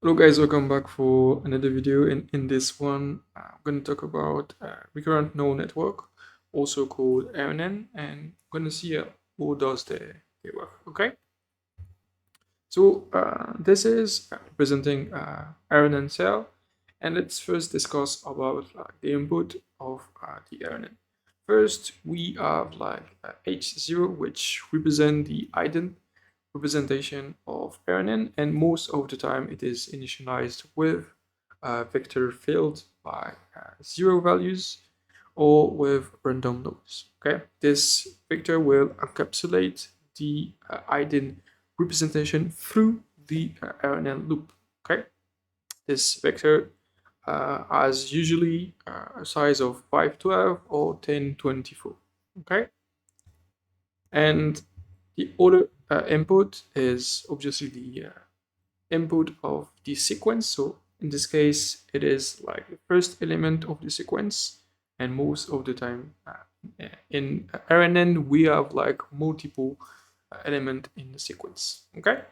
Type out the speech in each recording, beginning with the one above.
Hello guys, welcome back for another video. In this one, I'm going to talk about recurrent neural network, also called RNN, and I'm going to see how does they work. Okay, so this is representing RNN cell, and let's first discuss about the input of the RNN. First, we have like H0, which represent the ident representation of RNN, and most of the time it is initialized with a vector field by 0 values or with random nodes. Okay, this vector will encapsulate the ident representation through the RNN loop. Okay, this vector has usually a size of 512 or 1024. Okay, and the other input is obviously the input of the sequence. So in this case, it is like the first element of the sequence. And most of the time in RNN, we have like multiple element in the sequence. Okay.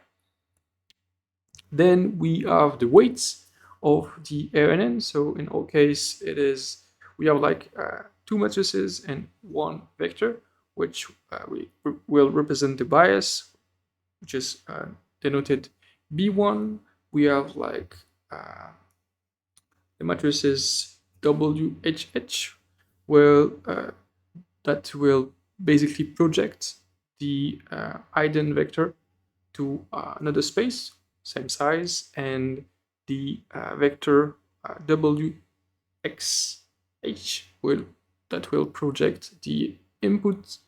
Then we have the weights of the RNN. So in our case, we have like two matrices and one vector, which will represent the bias, which is denoted B1. We have like the matrices WHH, that will basically project the ident vector to another space, same size, and the vector WXH will project the input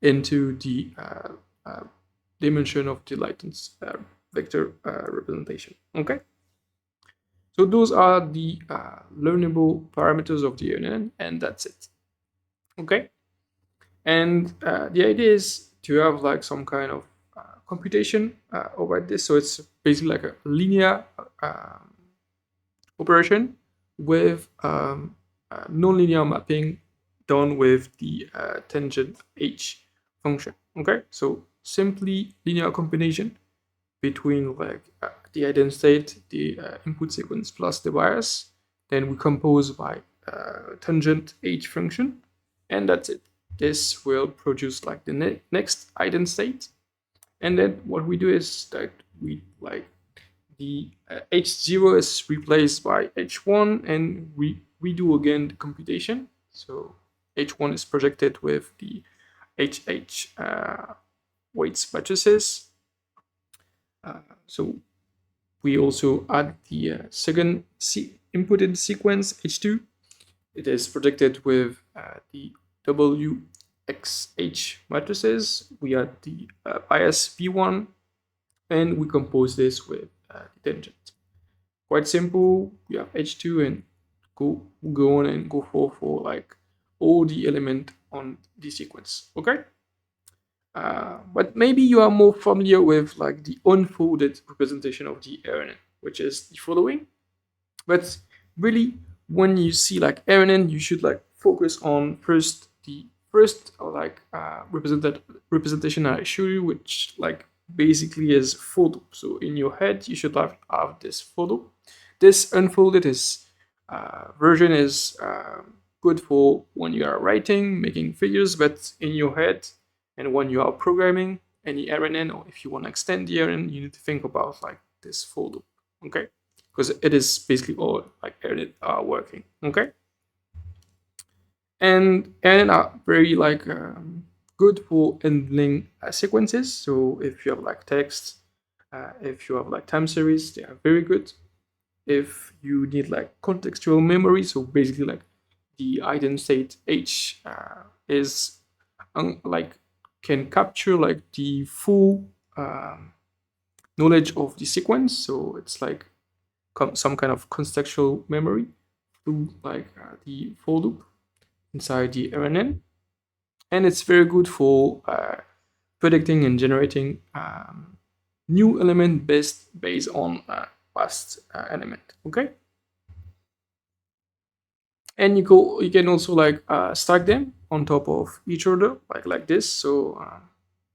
into the dimension of the latent vector representation. Okay, so those are the learnable parameters of the RNN, and that's it. Okay, and the idea is to have like some kind of computation over this. So it's basically like a linear operation with nonlinear mapping done with the tangent h function. Okay, so simply linear combination between like the ident state, the input sequence plus the bias. Then we compose by tangent h function, and that's it. This will produce like the next ident state. And then what we do is that we like the h0 is replaced by h1, and we redo again the computation. So h1 is projected with the hh weights matrices. So we also add the second inputted sequence h2. It is projected with the WXH matrices. We add the bias B1, and we compose this with the tangent. Quite simple. We have H2 and go on and go for like all the element on the sequence. Okay. But maybe you are more familiar with like the unfolded representation of the RNN, which is the following. But really, when you see like RNN, you should like focus on the first like representation I show you, which like basically is for loop. So in your head, you should have this for loop. This unfolded version is good for when you are writing, making figures, but in your head, and when you are programming any RNN, or if you want to extend the RNN, you need to think about like this for loop. Okay, because it is basically all like RNN are working. Okay, and RNN are very like good for handling sequences. So if you have like text, if you have like time series, they are very good. If you need like contextual memory, so basically like the ident state H is like can capture like the full knowledge of the sequence. So it's like some kind of contextual memory through like the for loop inside the RNN, and it's very good for predicting and generating new element based on past element. Okay, and you can also like stack them on top of each other like this. So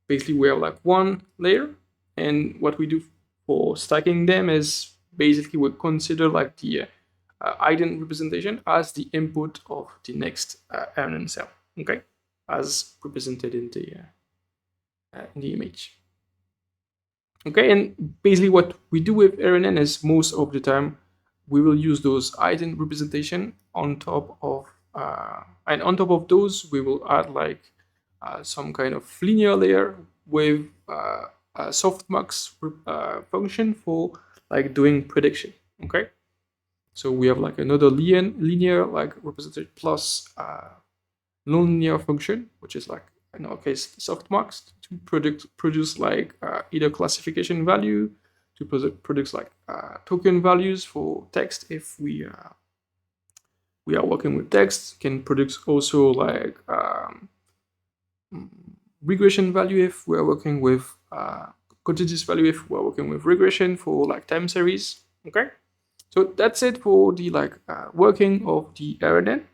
basically we have like one layer, and what we do for stacking them is basically we consider like the ident representation as the input of the next RNN cell, okay, as represented in the image. Okay, and basically what we do with RNN is most of the time we will use those ident representation on top of and on top of those we will add like some kind of linear layer with a softmax function for like doing prediction. Okay, so we have like another linear like representation plus nonlinear function, which is like in our case softmax, to produce like either classification value, to produce like token values for text if we are working with text. Can produce also like regression value if we are working with continuous value if we are working with regression for like time series. Okay, so that's it for the like working of the RNN.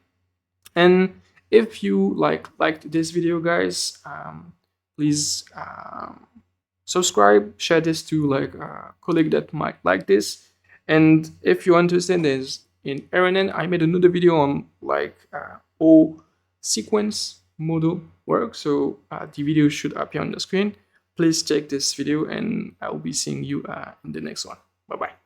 And if you liked this video, guys, please subscribe, share this to like a colleague that might like this. And if you understand this in RNN, I made another video on like how sequence model works. So the video should appear on the screen. Please check this video, and I'll be seeing you in the next one. Bye bye.